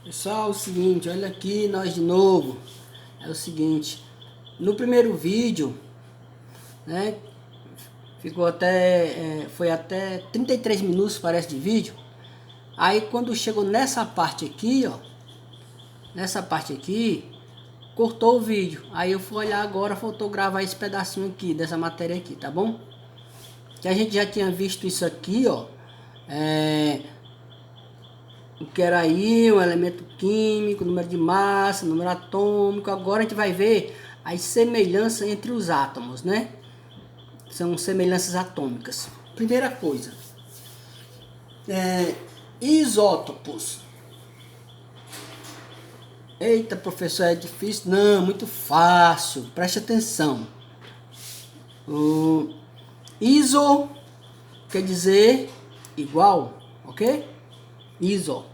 Pessoal, é o seguinte, olha aqui nós de novo. É o seguinte, no primeiro vídeo, né, foi até 33 minutos, parece, de vídeo. Aí quando chegou nessa parte aqui, ó, nessa parte aqui, cortou o vídeo. Aí eu fui olhar agora, faltou gravar esse pedacinho aqui, dessa matéria aqui, tá bom? Que a gente já tinha visto isso aqui, ó, o que era íon, elemento químico, número de massa, número atômico. Agora a gente vai ver as semelhanças entre os átomos, né? São semelhanças atômicas. Primeira coisa, isótopos. Eita, professor, é difícil? Não, muito fácil. Preste atenção. O iso quer dizer igual, ok? Iso.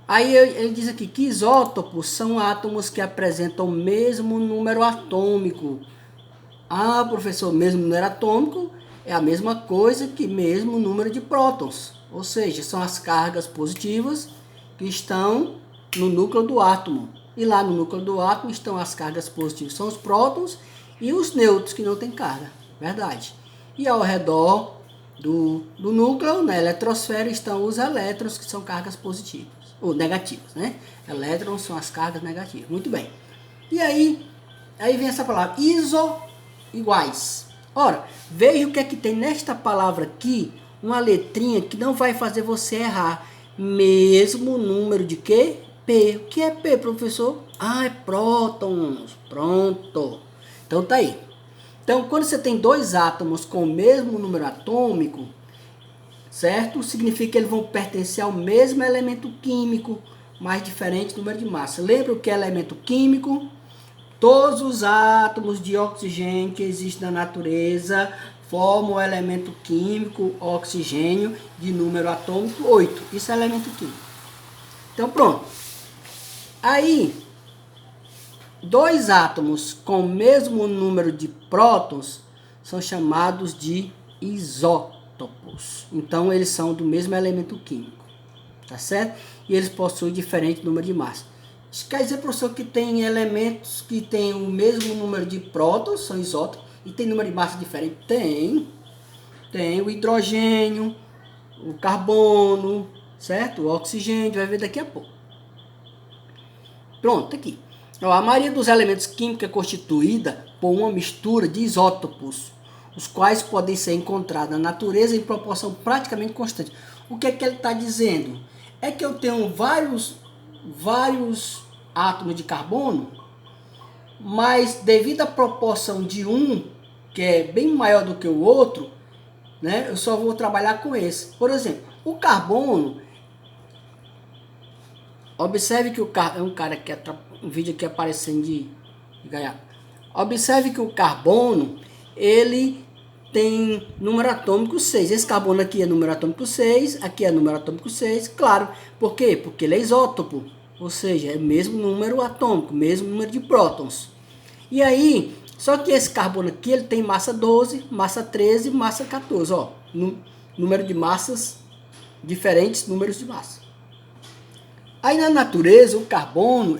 Aí ele diz aqui que isótopos são átomos que apresentam o mesmo número atômico. Ah, professor, mesmo número atômico é a mesma coisa que mesmo número de prótons. Ou seja, são as cargas positivas que estão no núcleo do átomo. E lá no núcleo do átomo estão as cargas positivas, são os prótons, e os nêutrons que não têm carga. Verdade. E ao redor do núcleo, na eletrosfera, estão os elétrons, que são cargas positivas, ou negativas, né? Elétrons são as cargas negativas. Muito bem. E aí vem essa palavra, iso, iguais. Ora, veja o que é que tem nesta palavra aqui, uma letrinha que não vai fazer você errar. Mesmo número de quê? P. O que é P, professor? Ah, é prótons. Pronto. Então tá aí. Então, quando você tem dois átomos com o mesmo número atômico, certo? Significa que eles vão pertencer ao mesmo elemento químico, mas diferente número de massa. Lembra o que é elemento químico? Todos os átomos de oxigênio que existem na natureza formam o elemento químico oxigênio de número atômico 8. Isso é elemento químico. Então, pronto. Aí, dois átomos com o mesmo número de prótons são chamados de isótopos. Então, eles são do mesmo elemento químico, tá certo? E eles possuem diferente número de massa. Isso quer dizer, professor, que tem elementos que têm o mesmo número de prótons, são isótopos, e tem número de massa diferente? Tem. Tem o hidrogênio, o carbono, certo? O oxigênio, vai ver daqui a pouco. Pronto, aqui. A maioria dos elementos químicos é constituída por uma mistura de isótopos, os quais podem ser encontrados na natureza em proporção praticamente constante. O que é que ele está dizendo? É que eu tenho vários átomos de carbono, mas devido à proporção de um, que é bem maior do que o outro, né, eu só vou trabalhar com esse. Por exemplo, o carbono, observe que é um cara que um vídeo aqui aparecendo de ganhar. Observe que o carbono, ele tem número atômico 6. Esse carbono aqui é número atômico 6, aqui é número atômico 6, claro. Por quê? Porque ele é isótopo, ou seja, é o mesmo número atômico, mesmo número de prótons. E aí, só que esse carbono aqui, ele tem massa 12, massa 13, massa 14, ó. Número de massas, diferentes números de massa. Aí na natureza, o carbono,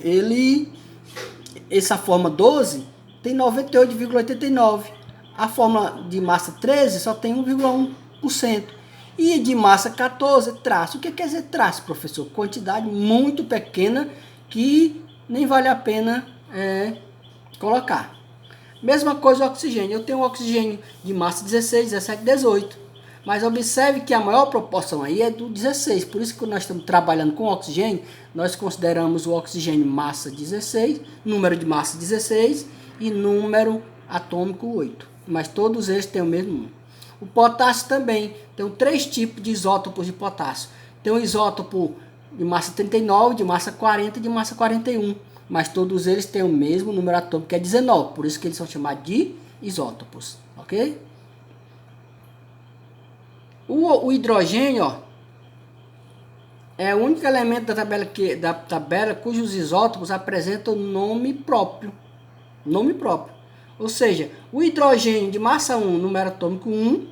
essa forma 12 tem 98,89%. A forma de massa 13 só tem 1,1%. E de massa 14, traço. O que quer dizer traço, professor? Quantidade muito pequena que nem vale a pena colocar. Mesma coisa o oxigênio. Eu tenho um oxigênio de massa 16, 17, 18. Mas observe que a maior proporção aí é do 16. Por isso que quando nós estamos trabalhando com oxigênio, nós consideramos o oxigênio massa 16, número de massa 16 e número atômico 8. Mas todos eles têm o mesmo número. O potássio também. Tem 3 tipos de isótopos de potássio. Tem um isótopo de massa 39, de massa 40 e de massa 41. Mas todos eles têm o mesmo número atômico, que é 19. Por isso que eles são chamados de isótopos. Ok? O hidrogênio, ó, é o único elemento da tabela cujos isótopos apresentam nome próprio. Nome próprio. Ou seja, o hidrogênio de massa 1, número atômico 1.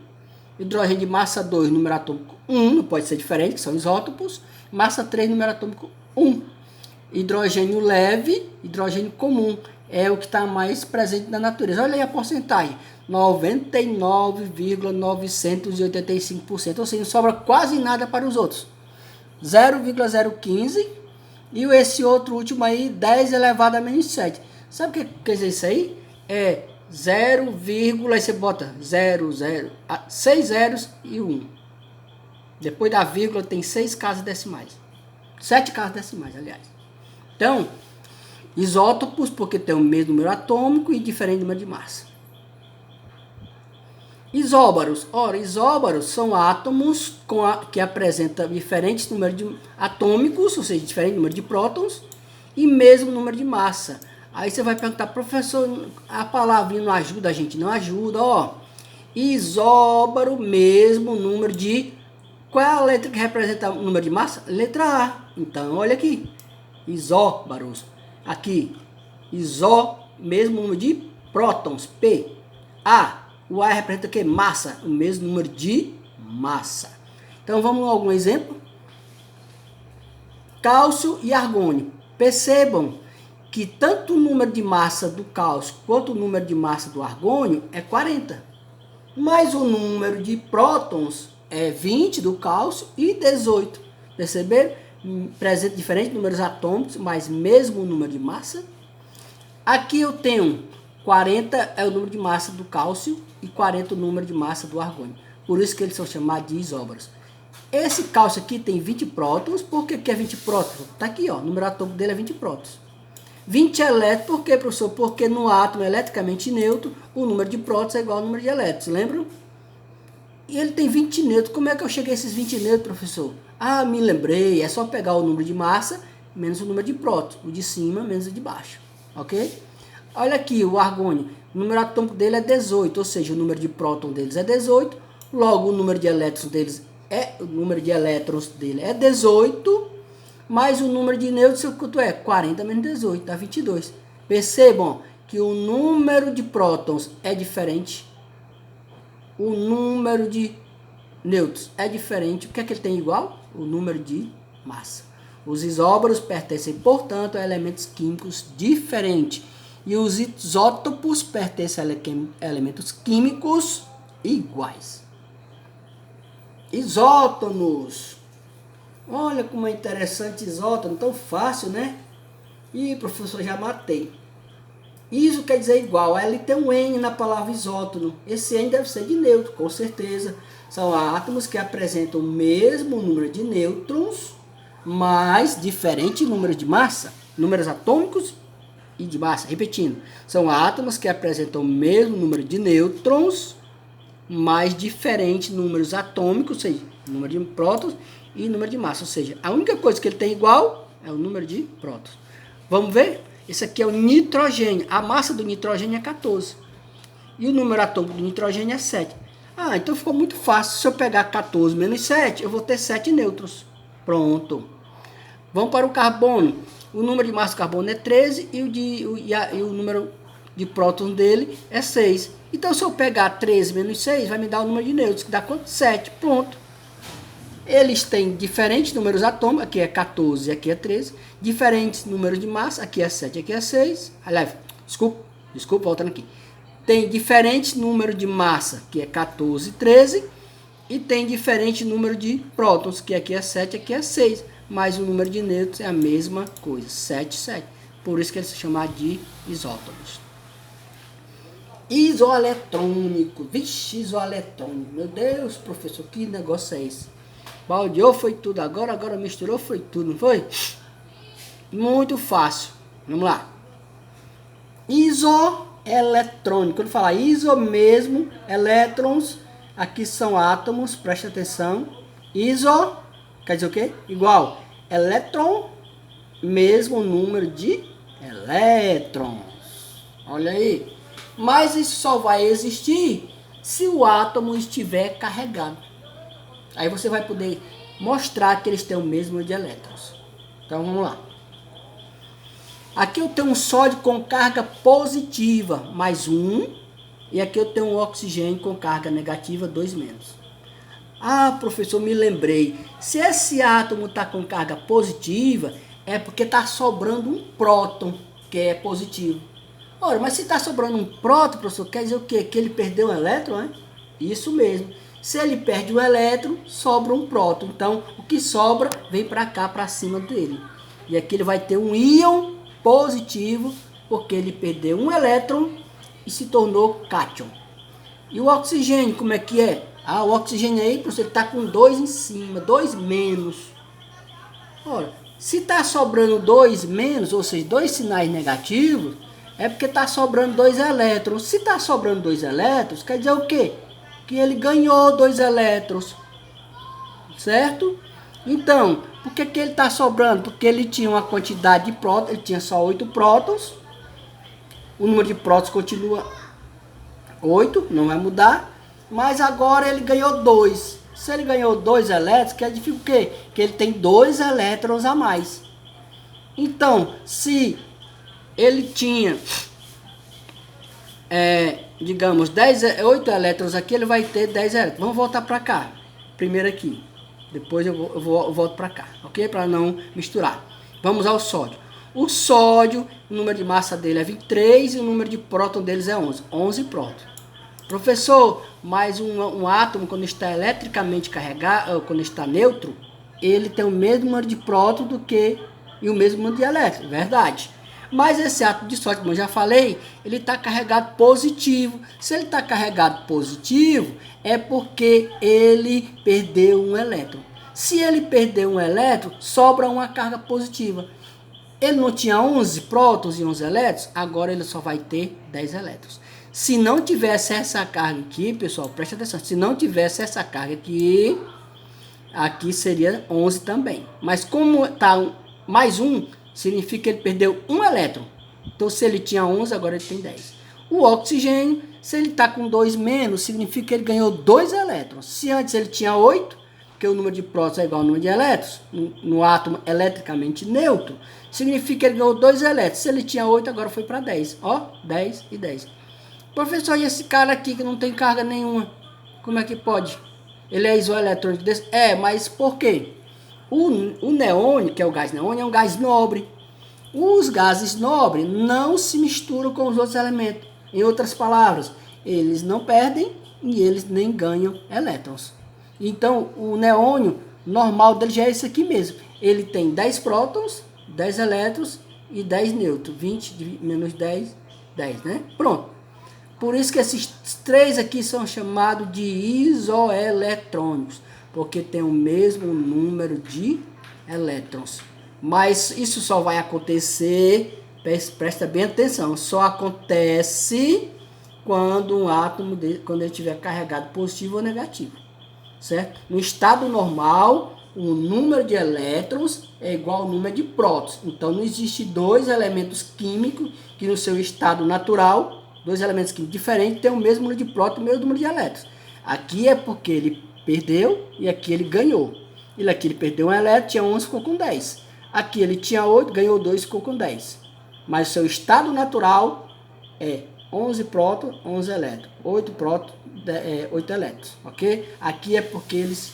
Hidrogênio de massa 2, número atômico 1. Não pode ser diferente, que são isótopos. Massa 3, número atômico 1. Hidrogênio leve, hidrogênio comum, é o que está mais presente na natureza. Olha aí a porcentagem, 99,985%, ou seja, não sobra quase nada para os outros. 0,015 e esse outro último aí, 10 elevado a menos 7. Sabe o que quer dizer isso aí? É 0, aí você bota 0, 0, 6 zeros e 1. Depois da vírgula tem 6 casas decimais. 7 casas decimais, aliás. Então, isótopos, porque tem o mesmo número atômico e diferente número de massa. Isóbaros. Ora, isóbaros são átomos que apresentam diferentes números de atômicos, ou seja, diferente número de prótons, e mesmo número de massa. Aí você vai perguntar, professor, a palavrinha não ajuda? A gente não ajuda, ó. Isóbaro, mesmo número de... Qual é a letra que representa o número de massa? Letra A. Então, olha aqui. Isóbaros. Aqui. Mesmo número de prótons, P. A. O A representa o quê? Massa. O mesmo número de massa. Então, vamos a algum exemplo? Cálcio e argônio. Percebam que tanto o número de massa do cálcio quanto o número de massa do argônio é 40. Mas o número de prótons é 20 do cálcio e 18. Perceberam? Presente diferentes números atômicos, mas mesmo número de massa. Aqui eu tenho 40 é o número de massa do cálcio e 40 o número de massa do argônio. Por isso que eles são chamados de isóbaros. Esse cálcio aqui tem 20 prótons. Por que é 20 prótons? Está aqui, ó, o número atômico dele é 20 prótons. 20 elétrons, por quê, professor? Porque no átomo eletricamente neutro, o número de prótons é igual ao número de elétrons, lembram? E ele tem 20 nêutrons. Como é que eu cheguei a esses 20 nêutrons, professor? Ah, me lembrei, é só pegar o número de massa menos o número de prótons, o de cima menos o de baixo, ok? Olha aqui, o argônio, o número atômico dele é 18, ou seja, o número de prótons deles é 18, logo o número de elétrons dele é 18, mais o número de nêutrons, quanto é? 40 menos 18, dá 22. Percebam que o número de prótons é diferente, o número de nêutrons é diferente. O que é que ele tem igual? O número de massa. Os isóbaros pertencem, portanto, a elementos químicos diferentes. E os isótopos pertencem a elementos químicos iguais. Isótonos. Olha como é interessante isótono, tão fácil, né? Ih, professor, já matei. Iso quer dizer igual, ele tem um N na palavra isótono. Esse N deve ser de nêutron, com certeza. São átomos que apresentam o mesmo número de nêutrons, mas diferente número de massa, números atômicos e de massa. Repetindo, são átomos que apresentam o mesmo número de nêutrons, mas diferentes números atômicos, ou seja, número de prótons e número de massa. Ou seja, a única coisa que ele tem igual é o número de prótons. Vamos ver? Esse aqui é o nitrogênio. A massa do nitrogênio é 14. E o número atômico do nitrogênio é 7. Ah, então ficou muito fácil. Se eu pegar 14 menos 7, eu vou ter 7 nêutrons. Pronto. Vamos para o carbono. O número de massa do carbono é 13 e o número de prótons dele é 6. Então, se eu pegar 13 menos 6, vai me dar o número de nêutrons, que dá quanto? 7. Pronto. Eles têm diferentes números atômicos, aqui é 14 e aqui é 13. Diferentes números de massa, aqui é 7 e aqui é 6. Aliás, desculpa, voltando aqui. Tem diferentes números de massa, que é 14 e 13. E tem diferente número de prótons, que aqui é 7 e aqui é 6. Mas o número de nêutrons é a mesma coisa, 7 e 7. Por isso que eles se chamam de isótopos. Isoeletrônico. Vixe, isoeletrônico. Meu Deus, professor, que negócio é esse? Baldeou foi tudo, agora misturou foi tudo, não foi? Muito fácil. Vamos lá. Isoeletrônico. Quando falar iso mesmo, elétrons, aqui são átomos, preste atenção. Iso quer dizer o quê? Igual. Elétron, mesmo número de elétrons. Olha aí. Mas isso só vai existir se o átomo estiver carregado. Aí você vai poder mostrar que eles têm o mesmo número de elétrons. Então vamos lá. Aqui eu tenho um sódio com carga positiva, mais 1. E aqui eu tenho um oxigênio com carga negativa, 2 menos. Ah, professor, me lembrei. Se esse átomo está com carga positiva, É porque está sobrando um próton, que é positivo. Ora, mas se está sobrando um próton, professor, quer dizer o quê? Que ele perdeu um elétron, né? Isso mesmo. Se ele perde um elétron, sobra um próton. Então, o que sobra vem para cá, para cima dele. E aqui ele vai ter um íon positivo, porque ele perdeu um elétron e se tornou cátion. E o oxigênio, como é que é? O oxigênio aí, professor, está com 2 em cima, 2 menos. Ora, se está sobrando 2 menos, ou seja, 2 sinais negativos, é porque está sobrando 2 elétrons. Se está sobrando 2 elétrons, quer dizer o quê? Que ele ganhou 2 elétrons, certo? Então, por que ele está sobrando? Porque ele tinha uma quantidade de prótons, ele tinha só 8 prótons. O número de prótons continua 8, não vai mudar. Mas agora ele ganhou 2. Se ele ganhou 2 elétrons, quer dizer o quê? Que ele tem 2 elétrons a mais. Então, se ele tinha, digamos, 8 elétrons aqui, ele vai ter 10 elétrons. Vamos voltar para cá. Primeiro aqui. Depois eu volto para cá, ok? Para não misturar. Vamos ao sódio. O sódio, o número de massa dele é 23 e o número de próton deles é 11. 11 prótons. Professor, mas um átomo, quando está eletricamente carregado, quando está neutro, ele tem o mesmo número de prótons e o mesmo número de elétrons. Verdade. Mas esse átomo de sódio, como eu já falei, ele está carregado positivo. Se ele está carregado positivo, é porque ele perdeu um elétron. Se ele perdeu um elétron, sobra uma carga positiva. Ele não tinha 11 prótons e 11 elétrons, agora ele só vai ter 10 elétrons. Se não tivesse essa carga aqui, pessoal, preste atenção, se não tivesse essa carga aqui, aqui seria 11 também. Mas como está mais um, significa que ele perdeu um elétron. Então, se ele tinha 11, agora ele tem 10. O oxigênio, se ele está com 2 menos, significa que ele ganhou 2 elétrons. Se antes ele tinha 8, porque o número de prótons é igual ao número de elétrons, no átomo eletricamente neutro, significa que ele ganhou 2 elétrons. Se ele tinha 8, agora foi para 10. Ó, 10 e 10. Professor, e esse cara aqui que não tem carga nenhuma, como é que pode? Ele é isoeletrônico desse? Mas por quê? O neônio, que é o gás neônio, é um gás nobre. Os gases nobres não se misturam com os outros elementos. Em outras palavras, eles não perdem e eles nem ganham elétrons. Então, o neônio normal dele já é esse aqui mesmo. Ele tem 10 prótons, 10 elétrons e 10 nêutrons. 20 menos 10, 10, né? Pronto. Por isso que esses 3 aqui são chamados de isoeletrônicos, porque tem o mesmo número de elétrons. Mas isso só vai acontecer, presta bem atenção, só acontece quando um átomo, quando ele estiver carregado positivo ou negativo, certo? No estado normal, o número de elétrons é igual ao número de prótons. Então não existe 2 elementos químicos que no seu estado natural, 2 elementos químicos diferentes, têm o mesmo número de prótons e o mesmo número de elétrons. Aqui é porque ele perdeu e aqui ele ganhou. Aqui ele perdeu um elétron, tinha 11, ficou com 10. Aqui ele tinha 8, ganhou 2, ficou com 10. Mas o seu estado natural é 11 prótons, 11 elétrons. 8 prótons, 8 elétrons. Ok? Aqui é porque eles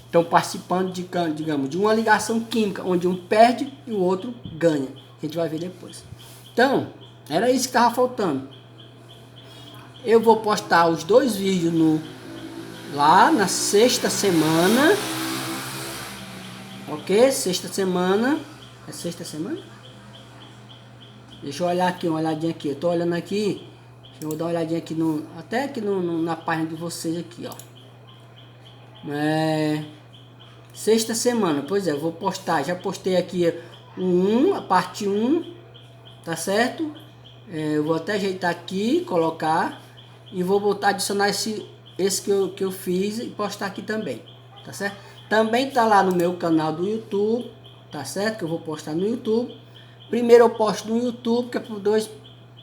estão participando digamos, de uma ligação química, onde um perde e o outro ganha. A gente vai ver depois. Então, era isso que estava faltando. Eu vou postar os 2 vídeos lá na sexta semana. Ok? Sexta semana. É sexta semana? Deixa eu olhar aqui, uma olhadinha aqui. Eu tô olhando aqui. Deixa eu dar uma olhadinha aqui até aqui na página de vocês aqui, ó. Sexta semana. Pois é, eu vou postar. Já postei aqui a parte 1. Tá certo? Eu vou até ajeitar aqui, colocar. E vou botar, adicionar esse que eu fiz e postar aqui também. Tá certo? Também tá lá no meu canal do YouTube. Tá certo? Que eu vou postar no YouTube. Primeiro eu posto no YouTube, que é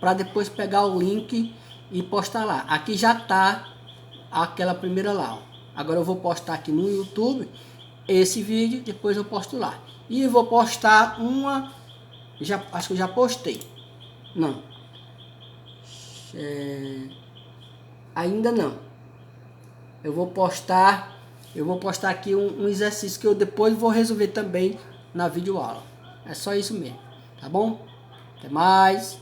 para depois pegar o link e postar lá. Aqui já tá aquela primeira lá, ó. Agora eu vou postar aqui no YouTube esse vídeo, depois eu posto lá. E vou postar acho que eu já postei. Não. Ainda não. Eu vou postar aqui um exercício que eu depois vou resolver também na videoaula. É só isso mesmo, tá bom? Até mais.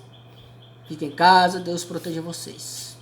Fiquem em casa, Deus proteja vocês.